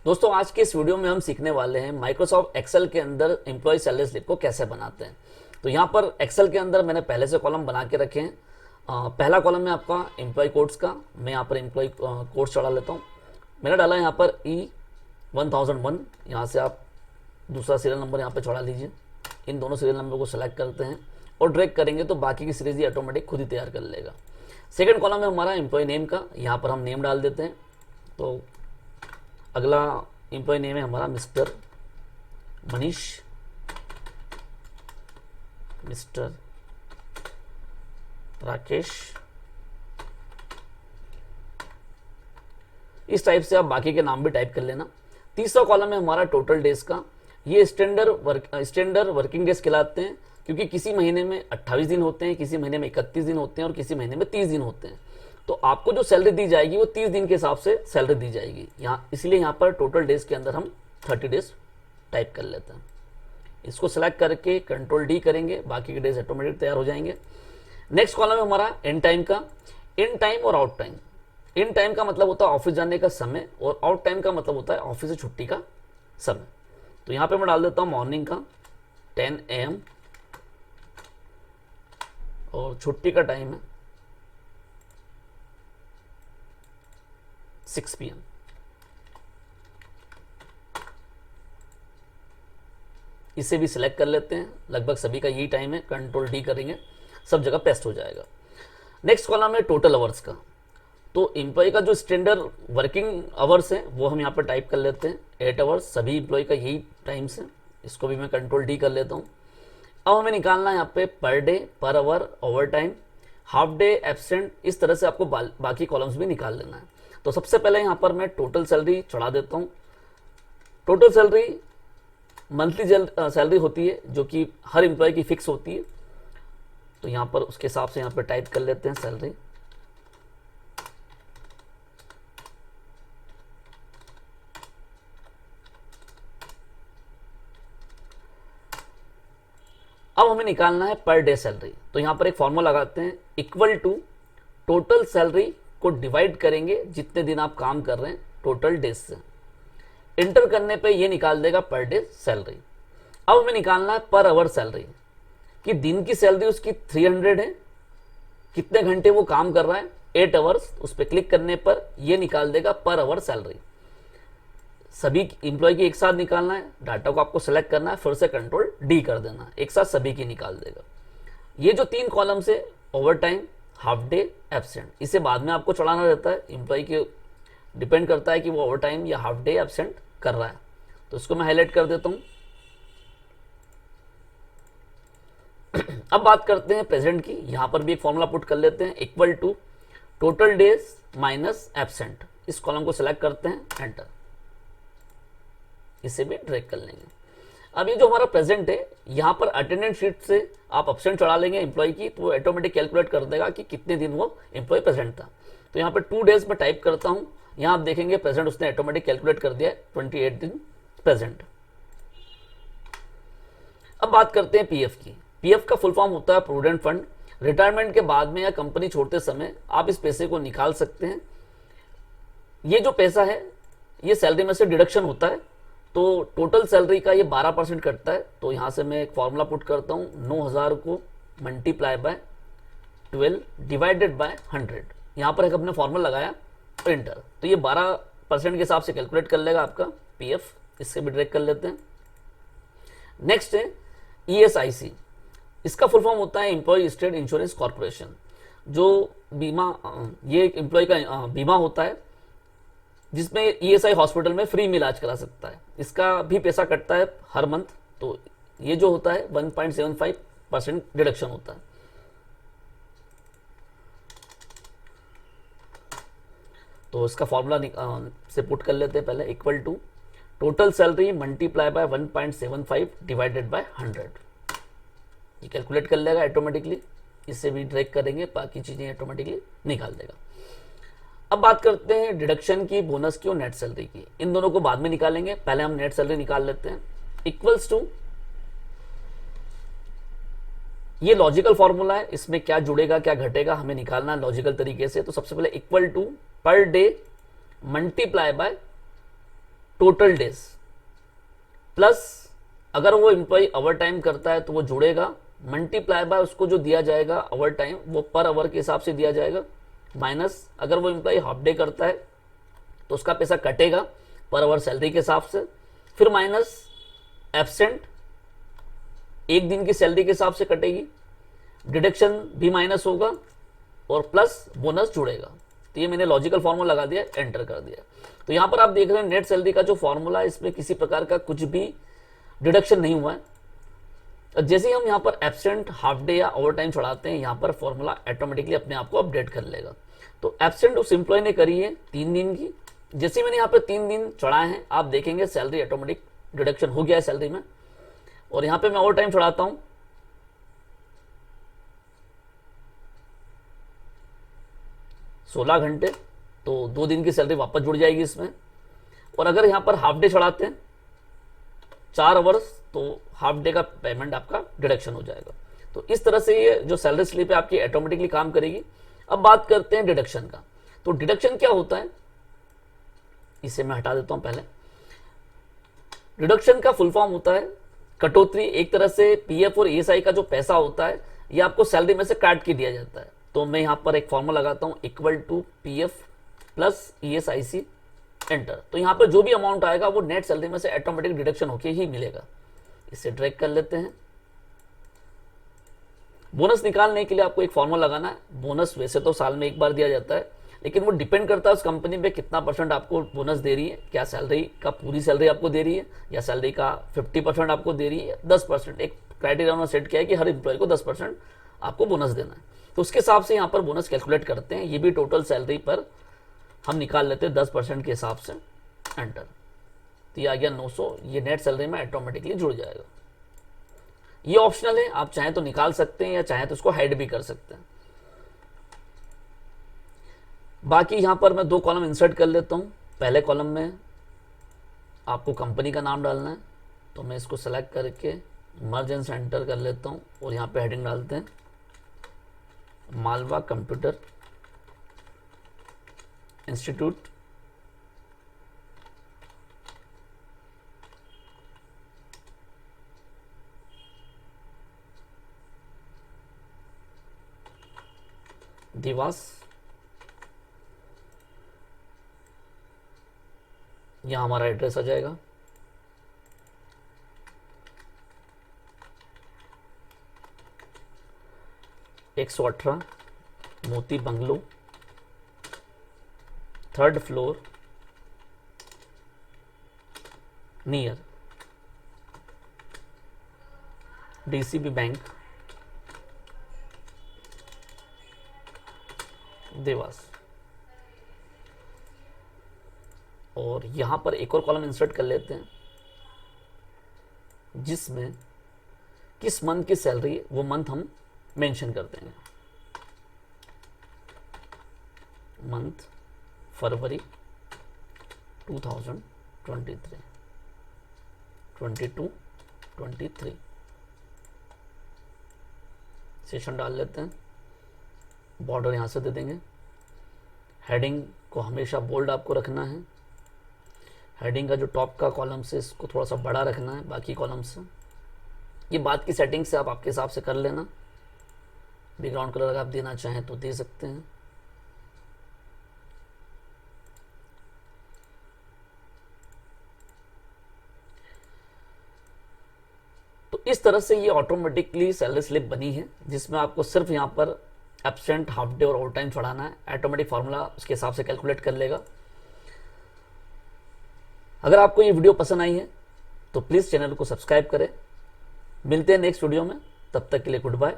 दोस्तों आज के इस वीडियो में हम सीखने वाले हैं माइक्रोसॉफ्ट एक्सेल के अंदर एम्प्लॉय सैलरी स्लिप को कैसे बनाते हैं। तो यहाँ पर एक्सेल के अंदर मैंने पहले से कॉलम बना के रखे हैं। पहला कॉलम है आपका एम्प्लॉय कोड्स का। मैं यहाँ पर एम्प्लॉय कोड्स चढ़ा लेता हूँ। मैंने डाला यहाँ पर E1001। यहाँ से आप दूसरा सीरियल नंबर यहाँ पर चढ़ा लीजिए। इन दोनों सीरियल नंबर को सेलेक्ट करते हैं और ड्रैग करेंगे तो बाकी की सीरीज ही ऑटोमेटिक खुद ही तैयार कर लेगा। सेकेंड कॉलम है हमारा एम्प्लॉय नेम का। यहाँ पर हम नेम डाल देते हैं। तो अगला एम्प्लॉय नेम है हमारा मिस्टर मनीष, मिस्टर राकेश। इस टाइप से आप बाकी के नाम भी टाइप कर लेना। तीसरा कॉलम है हमारा टोटल डेज का। ये स्टैंडर्ड वर्किंग डेज कहलाते हैं, क्योंकि किसी महीने में 28 दिन होते हैं, किसी महीने में 31 दिन होते हैं और किसी महीने में 30 दिन होते हैं। तो आपको जो सैलरी दी जाएगी वो 30 दिन के हिसाब से सैलरी दी जाएगी यहाँ, इसलिए यहाँ पर टोटल डेज के अंदर हम 30 डेज टाइप कर लेते हैं। इसको सेलेक्ट करके कंट्रोल डी करेंगे, बाकी के डेज ऑटोमेटिक तैयार हो जाएंगे। नेक्स्ट कॉलम है हमारा इन टाइम का। इन टाइम और आउट टाइम। इन टाइम का मतलब होता है ऑफिस जाने का समय और आउट टाइम का मतलब होता है ऑफिस से छुट्टी का समय। तो यहाँ पे मैं डाल देता हूँ मॉर्निंग का 10 AM और छुट्टी का टाइम है 6 PM। इसे भी सिलेक्ट कर लेते हैं। लगभग सभी का यही टाइम है। कंट्रोल डी करेंगे, सब जगह पेस्ट हो जाएगा। नेक्स्ट कॉलम है टोटल आवर्स का। तो एम्प्लॉय का जो स्टैंडर्ड वर्किंग आवर्स है वो हम यहाँ पर टाइप कर लेते हैं 8 आवर्स। सभी एम्प्लॉय का यही टाइम्स है। इसको भी मैं कंट्रोल डी कर लेता हूँ। अब हमें निकालना है यहाँ पे per day, per hour, over time, half day, absent. इस तरह से आपको बाकी कॉलम्स भी निकाल लेना है। तो सबसे पहले यहाँ पर मैं टोटल सैलरी चढ़ा देता हूँ। टोटल सैलरी मंथली सैलरी होती है जो कि हर एम्प्लॉय की फिक्स होती है। तो यहाँ पर उसके हिसाब से यहाँ पर टाइप कर लेते हैं सैलरी। अब हमें निकालना है पर डे सैलरी। तो यहाँ पर एक फॉर्मूला लगाते हैं, इक्वल टू टोटल सैलरी को डिवाइड करेंगे जितने दिन आप काम कर रहे हैं टोटल डेज से। इंटर करने पे ये निकाल देगा पर डे सैलरी। अब हमें निकालना है पर आवर सैलरी, कि दिन की सैलरी उसकी 300 है, कितने घंटे वो काम कर रहा है 8 आवर्स। उस पर क्लिक करने पर ये निकाल देगा पर आवर सैलरी। सभी एम्प्लॉय की एक साथ निकालना है। डाटा को आपको सेलेक्ट करना है, फिर से कंट्रोल डी कर देना, एक साथ सभी की निकाल देगा। ये जो 3 कॉलम से over time, half day, absent, इसे बाद में आपको चढ़ाना रहता है। एम्प्लॉय के डिपेंड करता है कि वो ओवर टाइम या हाफ डे एब्सेंट कर रहा है। तो इसको मैं हाईलाइट कर देता हूँ। अब बात करते हैं प्रेजेंट की। यहां पर भी एक फॉर्मूला पुट कर लेते हैं, equal to total days minus absent. इस कॉलम को सिलेक्ट करते हैं, एंटर। इसे भी ड्रैग कर लेंगे। अब ये जो हमारा प्रेजेंट है, यहाँ पर अटेंडेंस शीट से आप एब्सेंट चढ़ा लेंगे एम्प्लॉय की, तो वो ऑटोमेटिक कैलकुलेट कर देगा कि कितने दिन वो एम्प्लॉय प्रेजेंट था। तो यहाँ पर 2 डेज में टाइप करता हूँ। यहाँ आप देखेंगे प्रेजेंट उसने ऑटोमेटिक कैलकुलेट कर दिया है, 28 दिन प्रेजेंट। अब बात करते हैं पीएफ की। पीएफ का फुल फॉर्म होता है प्रूडेंट फंड। रिटायरमेंट के बाद में या कंपनी छोड़ते समय आप इस पैसे को निकाल सकते हैं। ये जो पैसा है ये सैलरी में से डिडक्शन होता है। तो टोटल सैलरी का ये 12% कटता है। तो यहाँ से मैं एक फॉर्मूला पुट करता हूँ, 9000 को मल्टीप्लाई बाय 12 डिवाइडेड बाय 100। यहाँ पर एक अपने फॉर्मूला लगाया, एंटर। तो ये 12% के हिसाब से कैलकुलेट कर लेगा आपका पीएफ। इससे भी ड्रैग कर लेते हैं। नेक्स्ट है ईएसआईसी। इसका फुल फॉर्म होता है एम्प्लॉय स्टेट इंश्योरेंस कॉर्पोरेशन। जो बीमा, ये एक एम्प्लॉय का बीमा होता है जिसमें ईएसआई हॉस्पिटल में फ्री में इलाज करा सकता है। इसका भी पैसा कटता है हर मंथ। तो ये जो होता है 1.75% डिडक्शन होता है। तो इसका फॉर्मूला से पुट कर लेते हैं पहले, equal to total salary multiply by 1.75 divided by 100। ये कैलकुलेट कर लेगा ऑटोमेटिकली। इससे भी ड्रैग करेंगे, बाकी चीजें ऑटोमेटिकली निकाल देगा। अब बात करते हैं डिडक्शन की, बोनस की और नेट सैलरी की। इन दोनों को बाद में निकालेंगे, पहले हम नेट सैलरी निकाल लेते हैं। इक्वल्स टू, ये लॉजिकल फॉर्मूला है, इसमें क्या जुड़ेगा क्या घटेगा हमें निकालना है लॉजिकल तरीके से। तो सबसे पहले equal to per day multiply by total days plus अगर वो एम्प्लॉय ओवर टाइम करता है तो वो जुड़ेगा, मल्टीप्लाई बाय उसको जो दिया जाएगा ओवर टाइम वो पर आवर के हिसाब से दिया जाएगा, माइनस अगर वो एम्प्लॉय हाफ डे करता है तो उसका पैसा कटेगा पर आवर सैलरी के हिसाब से, फिर माइनस एब्सेंट एक दिन की सैलरी के हिसाब से कटेगी, डिडक्शन भी माइनस होगा और प्लस बोनस जुड़ेगा। तो ये मैंने लॉजिकल फॉर्मूला लगा दिया, एंटर कर दिया। तो यहां पर आप देख रहे हैं नेट सैलरी का जो फॉर्मूला है इसमें किसी प्रकार का कुछ भी डिडक्शन नहीं हुआ है। जैसे ही हम यहाँ पर एब्सेंट, हाफ डे या ओवर टाइम चढ़ाते हैं यहाँ पर फॉर्मूला ऑटोमेटिकली अपने आप को अपडेट कर लेगा। तो एब्सेंट उस एम्प्लॉय ने करी है 3 दिन की, जैसे मैंने यहाँ पर 3 दिन चढ़ाए हैं आप देखेंगे सैलरी ऑटोमेटिक डिडक्शन हो गया है सैलरी में। और यहाँ पे मैं ओवर टाइम चढ़ाता हूँ, 16 घंटे, तो 2 दिन की सैलरी वापस जुड़ जाएगी इसमें। और अगर यहाँ पर हाफ डे चढ़ाते हैं 4 आवर्स, तो हाफ डे का पेमेंट आपका डिडक्शन हो जाएगा। तो इस तरह से ये जो सैलरी स्लिप है आपकी ऑटोमेटिकली काम करेगी। अब बात करते हैं डिडक्शन का। तो डिडक्शन क्या होता है, इसे मैं हटा देता हूं पहले। डिडक्शन का फुल फॉर्म होता है कटौती। एक तरह से पीएफ और ईएसआई का जो पैसा होता है ये आपको सैलरी में से काट के दिया जाता है। तो मैं यहां पर एक फॉर्मूला लगाता हूं, equal to PF plus ESIC, enter. तो यहां पर जो भी अमाउंट आएगा वो नेट सैलरी में से ऑटोमेटिक डिडक्शन होके ही मिलेगा। इसे ड्रैग कर लेते हैं। बोनस निकालने के लिए आपको एक फॉर्मूला लगाना है। बोनस वैसे तो साल में एक बार दिया जाता है, लेकिन वो डिपेंड करता है उस कंपनी पे कितना परसेंट आपको बोनस दे रही है। क्या सैलरी का पूरी सैलरी आपको दे रही है या सैलरी का 50% आपको दे रही है, 10%। एक क्राइटेरिया उन्होंने सेट किया है कि हर एम्प्लॉय को 10% आपको बोनस देना है। तो उसके हिसाब से यहाँ पर बोनस कैलकुलेट करते हैं। ये भी टोटल सैलरी पर हम निकाल लेते हैं 10% के हिसाब से, एंटर। तो ये आ गया 900, ये नेट सैलरी में ऑटोमेटिकली जुड़ जाएगा। ये ऑप्शनल है, आप चाहें तो निकाल सकते हैं या चाहें तो उसको हाइड भी कर सकते हैं। बाकी यहां पर मैं 2 कॉलम इंसर्ट कर लेता हूं। पहले कॉलम में आपको कंपनी का नाम डालना है, तो मैं इसको सेलेक्ट करके मर्ज एंड सेंटर कर लेता हूं और यहां पे हेडिंग डालते हैं मालवा कंप्यूटर इंस्टीट्यूट देवास। यहां हमारा एड्रेस आ जाएगा। एक 118 मोती bungalow, 3rd floor, near DCB bank, Dewas. और यहां पर एक और कॉलम इंसर्ट कर लेते हैं जिसमें किस मंथ की सैलरी है वो मंथ हम मेंशन कर देंगे। मंथ फरवरी 2023, 22, 23 सेशन डाल लेते हैं। बॉर्डर यहां से दे देंगे। हेडिंग को हमेशा बोल्ड आपको रखना है। हेडिंग का जो टॉप का कॉलम से इसको थोड़ा सा बड़ा रखना है बाकी कॉलम से। ये बात की सेटिंग से आप आपके हिसाब से कर लेना। बैकग्राउंड कलर अगर आप देना चाहें तो दे सकते हैं। तो इस तरह से ये ऑटोमेटिकली सैलरी स्लिप बनी है जिसमें आपको सिर्फ यहाँ पर एब्सेंट, हाफ डे और ओवर टाइम चढ़ाना है। ऑटोमेटिक फार्मूला उसके हिसाब से कैलकुलेट कर लेगा। अगर आपको ये वीडियो पसंद आई है तो प्लीज़ चैनल को सब्सक्राइब करें। मिलते हैं नेक्स्ट वीडियो में, तब तक के लिए गुड बाय।